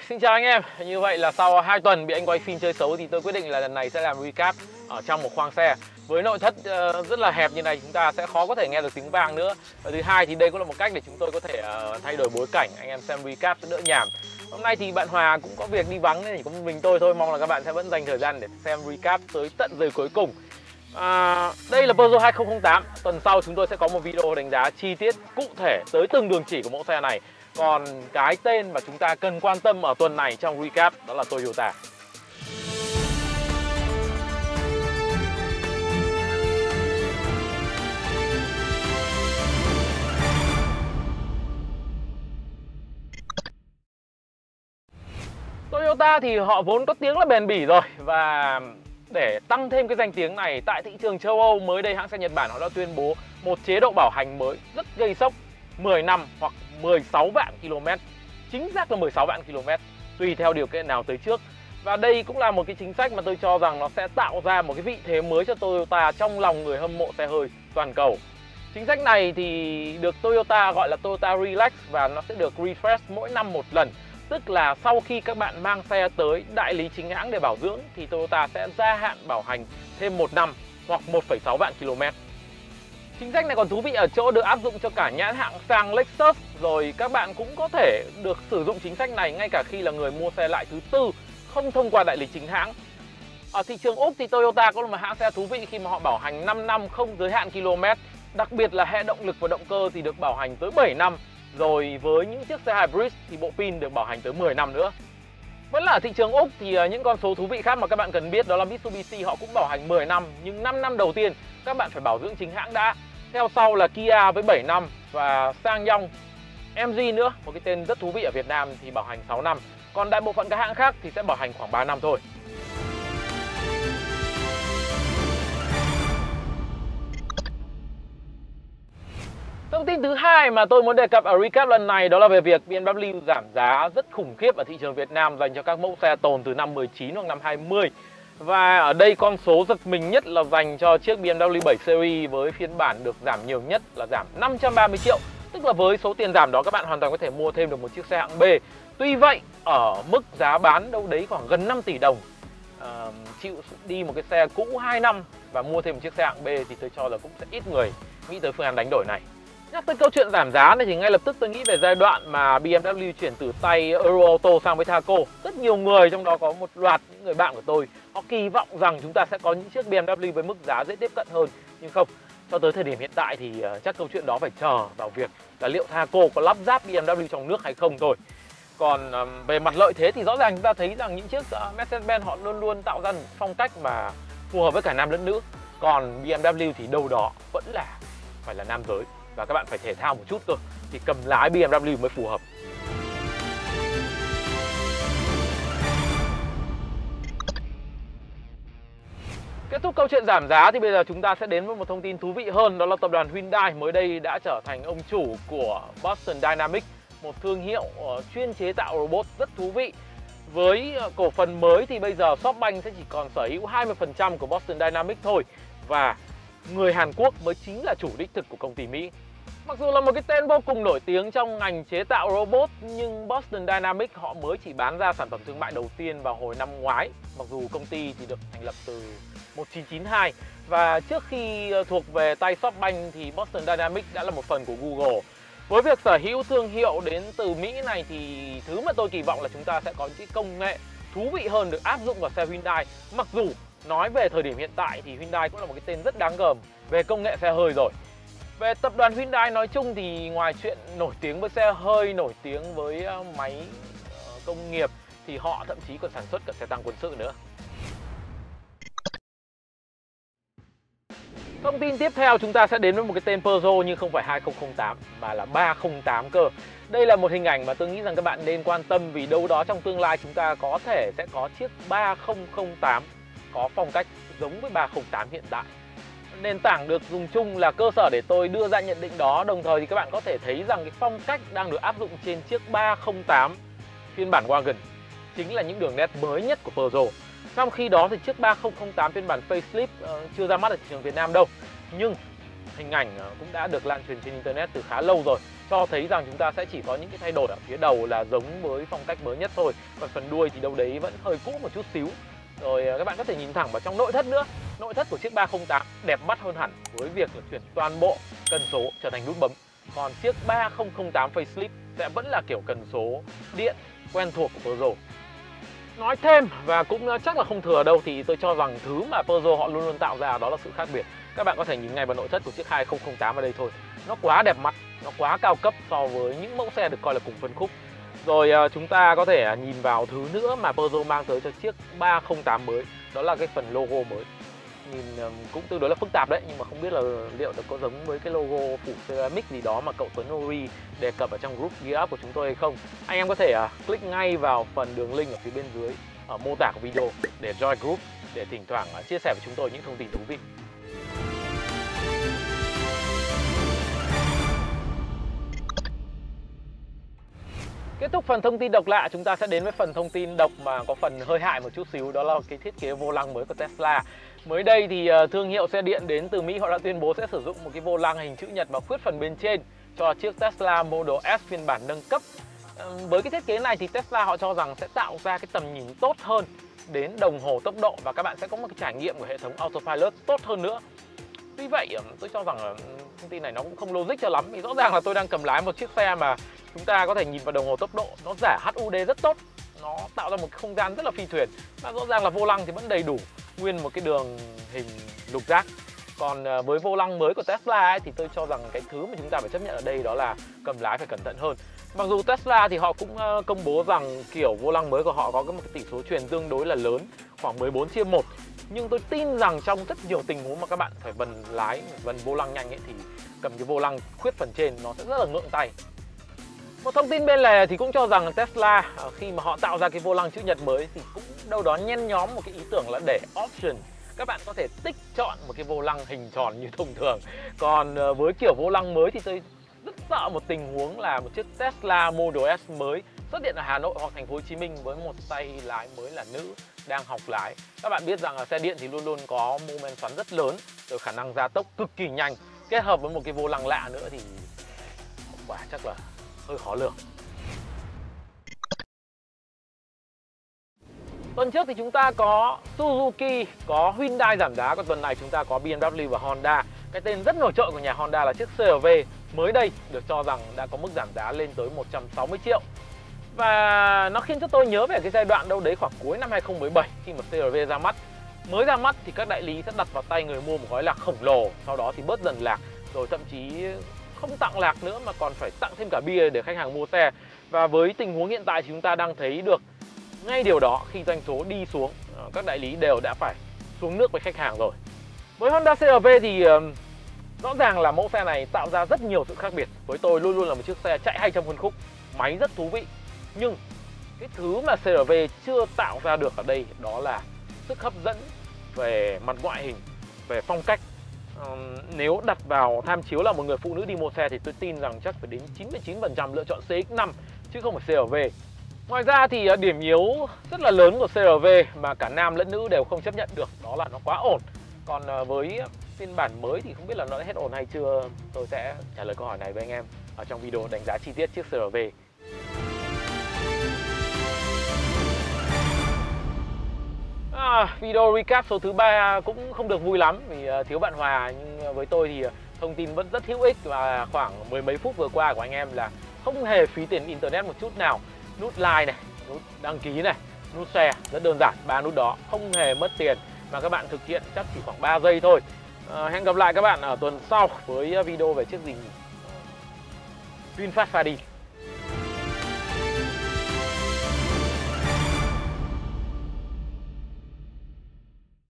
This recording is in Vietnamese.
Xin chào anh em. Như vậy là sau 2 tuần bị anh quay phim chơi xấu thì tôi quyết định là lần này sẽ làm recap ở trong một khoang xe. Với nội thất rất là hẹp như này, chúng ta sẽ khó có thể nghe được tiếng vang nữa. Và thứ hai thì đây cũng là một cách để chúng tôi có thể thay đổi bối cảnh, anh em xem recap sẽ đỡ nhàm. Hôm nay thì bạn Hòa cũng có việc đi vắng nên chỉ có một mình tôi thôi. Mong là các bạn sẽ vẫn dành thời gian để xem recap tới tận giây cuối cùng. Đây là Peugeot 2008. Tuần sau chúng tôi sẽ có một video đánh giá chi tiết cụ thể tới từng đường chỉ của mẫu xe này. Còn cái tên mà chúng ta cần quan tâm ở tuần này trong recap đó là Toyota. Toyota thì họ vốn có tiếng là bền bỉ rồi, và để tăng thêm cái danh tiếng này tại thị trường châu Âu, mới đây hãng xe Nhật Bản họ đã tuyên bố một chế độ bảo hành mới rất gây sốc, 10 năm hoặc 16 vạn km. Chính xác là 16 vạn km, tùy theo điều kiện nào tới trước. Và đây cũng là một cái chính sách mà tôi cho rằng nó sẽ tạo ra một cái vị thế mới cho Toyota trong lòng người hâm mộ xe hơi toàn cầu. Chính sách này thì được Toyota gọi là Toyota Relax và nó sẽ được refresh mỗi năm một lần. Tức là sau khi các bạn mang xe tới đại lý chính hãng để bảo dưỡng thì Toyota sẽ gia hạn bảo hành thêm 1 năm hoặc 1,6 vạn km. Chính sách này còn thú vị ở chỗ được áp dụng cho cả nhãn hạng sang Lexus, rồi các bạn cũng có thể được sử dụng chính sách này ngay cả khi là người mua xe lại thứ tư, không thông qua đại lý chính hãng. Ở thị trường Úc thì Toyota cũng là một hãng xe thú vị khi mà họ bảo hành 5 năm không giới hạn km. Đặc biệt là hệ động lực và động cơ thì được bảo hành tới 7 năm. Rồi với những chiếc xe hybrid thì bộ pin được bảo hành tới 10 năm nữa. Vẫn là ở thị trường Úc thì những con số thú vị khác mà các bạn cần biết đó là Mitsubishi họ cũng bảo hành 10 năm. Nhưng 5 năm đầu tiên các bạn phải bảo dưỡng chính hãng đã. Theo sau là Kia với 7 năm và SsangYong, MG nữa, một cái tên rất thú vị ở Việt Nam thì bảo hành 6 năm. Còn đại bộ phận các hãng khác thì sẽ bảo hành khoảng 3 năm thôi. Thông tin thứ hai mà tôi muốn đề cập ở recap lần này đó là về việc BMW giảm giá rất khủng khiếp ở thị trường Việt Nam dành cho các mẫu xe tồn từ năm 19 hoặc năm 20. Và ở đây con số giật mình nhất là dành cho chiếc BMW 7 Series với phiên bản được giảm nhiều nhất là giảm 530 triệu. Tức là với số tiền giảm đó các bạn hoàn toàn có thể mua thêm được một chiếc xe hạng B. Tuy vậy ở mức giá bán đâu đấy khoảng gần 5 tỷ đồng, chịu đi một cái xe cũ 2 năm và mua thêm một chiếc xe hạng B thì tôi cho là cũng sẽ ít người nghĩ tới phương án đánh đổi này. Nhắc tới câu chuyện giảm giá này thì ngay lập tức tôi nghĩ về giai đoạn mà BMW chuyển từ tay Euro Auto sang với Thaco. Rất nhiều người, trong đó có một loạt những người bạn của tôi, họ kỳ vọng rằng chúng ta sẽ có những chiếc BMW với mức giá dễ tiếp cận hơn. Nhưng không, cho tới thời điểm hiện tại thì chắc câu chuyện đó phải chờ vào việc là liệu Thaco có lắp ráp BMW trong nước hay không thôi. Còn về mặt lợi thế thì rõ ràng chúng ta thấy rằng những chiếc Mercedes-Benz họ luôn luôn tạo ra một phong cách mà phù hợp với cả nam lẫn nữ. Còn BMW thì đâu đó vẫn là phải là nam giới. Và các bạn phải thể thao một chút cơ thì cầm lái BMW mới phù hợp. Kết thúc câu chuyện giảm giá thì bây giờ chúng ta sẽ đến với một thông tin thú vị hơn. Đó là tập đoàn Hyundai mới đây đã trở thành ông chủ của Boston Dynamics, một thương hiệu chuyên chế tạo robot rất thú vị. Với cổ phần mới thì bây giờ SoftBank sẽ chỉ còn sở hữu 20% của Boston Dynamics thôi. Và người Hàn Quốc mới chính là chủ đích thực của công ty Mỹ. Mặc dù là một cái tên vô cùng nổi tiếng trong ngành chế tạo robot, nhưng Boston Dynamics họ mới chỉ bán ra sản phẩm thương mại đầu tiên vào hồi năm ngoái. Mặc dù công ty thì được thành lập từ 1992 và trước khi thuộc về tay SoftBank thì Boston Dynamics đã là một phần của Google. Với việc sở hữu thương hiệu đến từ Mỹ này thì thứ mà tôi kỳ vọng là chúng ta sẽ có những công nghệ thú vị hơn được áp dụng vào xe Hyundai. Mặc dù nói về thời điểm hiện tại thì Hyundai cũng là một cái tên rất đáng gờm về công nghệ xe hơi rồi. Về tập đoàn Hyundai nói chung thì ngoài chuyện nổi tiếng với xe hơi, nổi tiếng với máy công nghiệp thì họ thậm chí còn sản xuất cả xe tăng quân sự nữa. Thông tin tiếp theo chúng ta sẽ đến với một cái tên Peugeot nhưng không phải 2008 mà là 308 cơ. Đây là một hình ảnh mà tôi nghĩ rằng các bạn nên quan tâm vì đâu đó trong tương lai chúng ta có thể sẽ có chiếc 3008 có phong cách giống với 308 hiện tại. Nền tảng được dùng chung là cơ sở để tôi đưa ra nhận định đó. Đồng thời thì các bạn có thể thấy rằng cái phong cách đang được áp dụng trên chiếc 308 phiên bản Wagon chính là những đường nét mới nhất của Peugeot. Trong khi đó thì chiếc 3008 phiên bản facelift chưa ra mắt ở thị trường Việt Nam đâu. Nhưng hình ảnh cũng đã được lan truyền trên Internet từ khá lâu rồi. cho thấy rằng chúng ta sẽ chỉ có những cái thay đổi ở phía đầu là giống với phong cách mới nhất thôi, còn phần đuôi thì đâu đấy vẫn hơi cũ một chút xíu. Rồi các bạn có thể nhìn thẳng vào trong nội thất nữa. Nội thất của chiếc 308 đẹp mắt hơn hẳn với việc là chuyển toàn bộ cần số trở thành nút bấm. Còn chiếc 3008 Facelift sẽ vẫn là kiểu cần số điện quen thuộc của Peugeot. Nói thêm và cũng chắc là không thừa đâu thì tôi cho rằng thứ mà Peugeot họ luôn luôn tạo ra đó là sự khác biệt. Các bạn có thể nhìn ngay vào nội thất của chiếc 2008 ở đây thôi. Nó quá đẹp mắt, nó quá cao cấp so với những mẫu xe được coi là cùng phân khúc. Rồi chúng ta có thể nhìn vào thứ nữa mà Peugeot mang tới cho chiếc 308 mới, đó là cái phần logo mới. Nhìn cũng tương đối là phức tạp đấy, nhưng mà không biết là liệu nó có giống với cái logo phủ ceramic gì đó mà cậu Tuấn Ori đề cập ở trong group Gear Up của chúng tôi hay không. Anh em có thể click ngay vào phần đường link ở phía bên dưới ở mô tả của video để join group, để thỉnh thoảng chia sẻ với chúng tôi những thông tin thú vị. Kết thúc phần thông tin độc lạ, chúng ta sẽ đến với phần thông tin độc mà có phần hơi hại một chút xíu, đó là cái thiết kế vô lăng mới của Tesla. Mới đây thì thương hiệu xe điện đến từ Mỹ họ đã tuyên bố sẽ sử dụng một cái vô lăng hình chữ nhật và khuyết phần bên trên cho chiếc Tesla Model S phiên bản nâng cấp. Với cái thiết kế này thì Tesla họ cho rằng sẽ tạo ra cái tầm nhìn tốt hơn đến đồng hồ tốc độ và các bạn sẽ có một cái trải nghiệm của hệ thống Autopilot tốt hơn nữa. Tuy vậy tôi cho rằng thông tin này nó cũng không logic cho lắm, vì rõ ràng là tôi đang cầm lái một chiếc xe mà chúng ta có thể nhìn vào đồng hồ tốc độ, nó giả HUD rất tốt, nó tạo ra một không gian rất là phi thuyền. Và rõ ràng là vô lăng thì vẫn đầy đủ nguyên một cái đường hình lục giác. Còn với vô lăng mới của Tesla ấy, thì tôi cho rằng cái thứ mà chúng ta phải chấp nhận ở đây đó là cầm lái phải cẩn thận hơn. Mặc dù Tesla thì họ cũng công bố rằng kiểu vô lăng mới của họ có một cái tỷ số truyền tương đối là lớn, khoảng 14/1. Nhưng tôi tin rằng trong rất nhiều tình huống mà các bạn phải vần lái, vần vô lăng nhanh ấy, thì cầm cái vô lăng khuyết phần trên nó sẽ rất là ngượng tay. Một thông tin bên lề thì cũng cho rằng Tesla khi mà họ tạo ra cái vô lăng chữ nhật mới thì cũng đâu đó nhen nhóm một cái ý tưởng là để option các bạn có thể tích chọn một cái vô lăng hình tròn như thông thường. Còn với kiểu vô lăng mới thì tôi rất sợ một tình huống là một chiếc Tesla Model S mới xuất hiện ở Hà Nội hoặc thành phố Hồ Chí Minh với một tay lái mới là nữ đang học lái. Các bạn biết rằng là xe điện thì luôn luôn có mô men xoắn rất lớn, rồi khả năng gia tốc cực kỳ nhanh, kết hợp với một cái vô lăng lạ nữa thì hậu quả chắc là hơi khó lường. Tuần trước thì chúng ta có Suzuki, có Hyundai giảm giá, còn tuần này chúng ta có BMW và Honda. Cái tên rất nổi trội của nhà Honda là chiếc CR-V mới đây được cho rằng đã có mức giảm giá lên tới 160 triệu. Và nó khiến cho tôi nhớ về cái giai đoạn đâu đấy khoảng cuối năm 2017 khi mà CR-V ra mắt. Mới ra mắt thì các đại lý sẽ đặt vào tay người mua một gói lạc khổng lồ, sau đó thì bớt dần lạc, rồi thậm chí không tặng lạc nữa mà còn phải tặng thêm cả bia để khách hàng mua xe. Và với tình huống hiện tại thì chúng ta đang thấy được ngay điều đó khi doanh số đi xuống, các đại lý đều đã phải xuống nước với khách hàng rồi. Với Honda CR-V thì rõ ràng là mẫu xe này tạo ra rất nhiều sự khác biệt. Với tôi luôn luôn là một chiếc xe chạy 200 phân khúc, máy rất thú vị. Nhưng cái thứ mà CR-V chưa tạo ra được ở đây đó là sức hấp dẫn về mặt ngoại hình, về phong cách. Nếu đặt vào tham chiếu là một người phụ nữ đi mua xe thì tôi tin rằng chắc phải đến 99% lựa chọn CX-5 chứ không phải CR-V. Ngoài ra thì điểm yếu rất là lớn của CR-V mà cả nam lẫn nữ đều không chấp nhận được đó là nó quá ổn. Còn với phiên bản mới thì không biết là nó đã hết ổn hay chưa. Tôi sẽ trả lời câu hỏi này với anh em ở trong video đánh giá chi tiết chiếc CR-V. Video recap số thứ 3 cũng không được vui lắm vì thiếu bạn Hòa, nhưng với tôi thì thông tin vẫn rất hữu ích. Và khoảng mười mấy phút vừa qua của anh em là không hề phí tiền internet một chút nào. Nút like này, nút đăng ký này, nút share, rất đơn giản, 3 nút đó không hề mất tiền mà các bạn thực hiện chắc chỉ khoảng 3 giây thôi. Hẹn gặp lại các bạn ở tuần sau với video về chiếc gì VinFast Fadi.